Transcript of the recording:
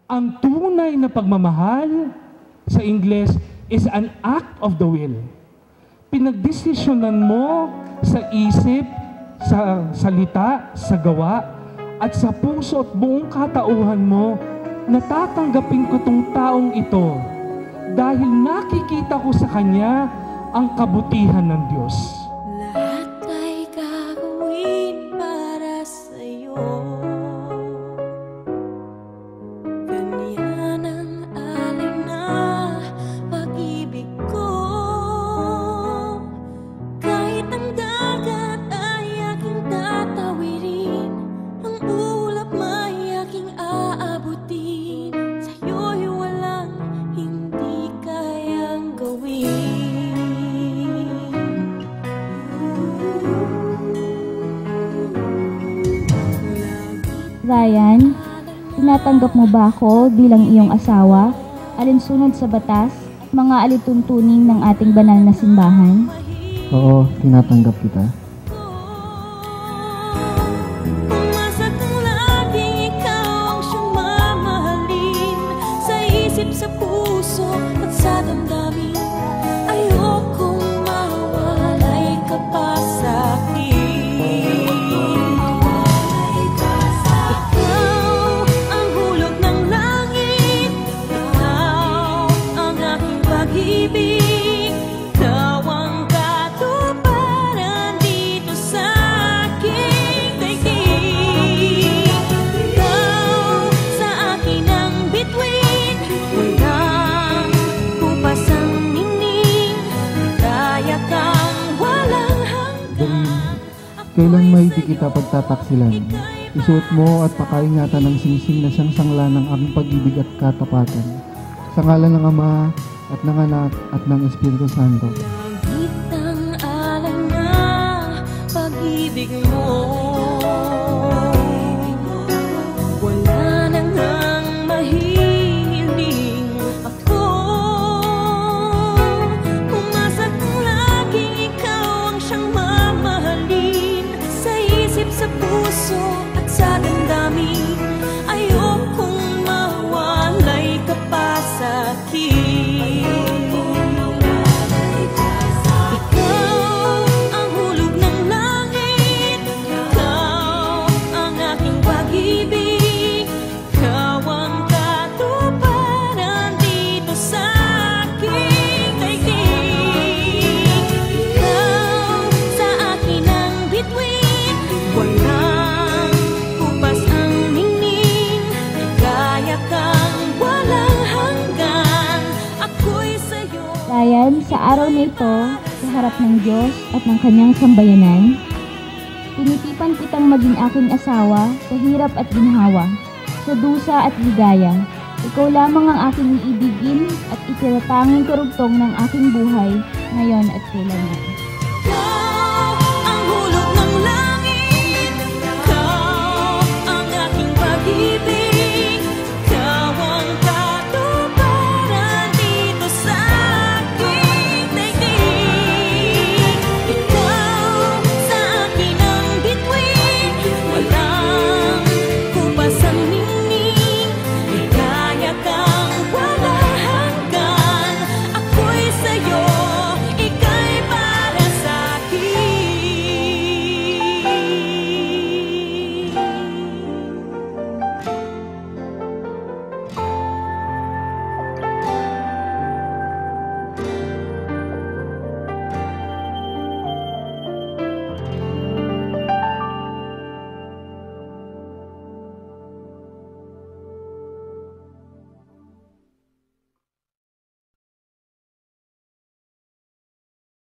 Ang tunay na pagmamahal sa Ingles is an act of the will. Pinagdesisyonan mo sa isip, sa salita, sa gawa, at sa puso at buong katauhan mo na tatanggapin ko tong taong ito dahil nakikita ko sa kanya ang kabutihan ng Diyos. Lahat ay gagawin para sa'yo. Ganyan ang alay na pag-ibig ko. Kahit ang dagat ay aking tatawirin, ang ulap may aking aabutin. Sa'yo'y walang hindi kayang gawin. Ryan, tinatanggap mo ba ako bilang iyong asawa, alinsunod sa batas, mga alituntunin ng ating banal na simbahan? Oo, tinatanggap kita. Pumasok ng laging ikaw ang siyang mamahalin, sa isip, sa puso at sa damdamin. Ayokong mawalay ka pa sa'kin. Ikaw ang hulog ng langit, ikaw ang aking pag-ibig, ikaw ang katuparan dito sa aking daigdig. Ikaw sa akin ang bituin, walang kupas ang ningning, kaya kang walang hanggan. Kailan may di kita pagtataksilan? Isuot mo at pakaingatan ng singsing na siyang sangla ng aking pag-ibig at katapatan. Sa ngalan ng Ama at ng Anak at ng Espiritu Santo. Langit ang alay na pag-ibig mo. Wala nang ang mahihiling ako. Pumasok ng laging ikaw ang siyang mamahalin, sa isip, sa puso at sa damdamin. Ayokong mawalay ka pa sa'kin. Ikaw ang hulog ng langit, ikaw ang aking pag-ibig, ikaw ang katuparan dito sa aking daigdig. Ikaw sa akin ang bituin, walang kupas ang ningning, kaya kang walang hanggan. Ako'y sa'yo. Ryan, sa araw na ito, sa harap ng Diyos at ng kanyang sambayanan, tinitipan kitang maging aking asawa sa hirap at ginhawa, sa dusa at ligaya. Ikaw lamang ang aking iibigin at itiratanging karugtong ng aking buhay, ngayon at kailanman.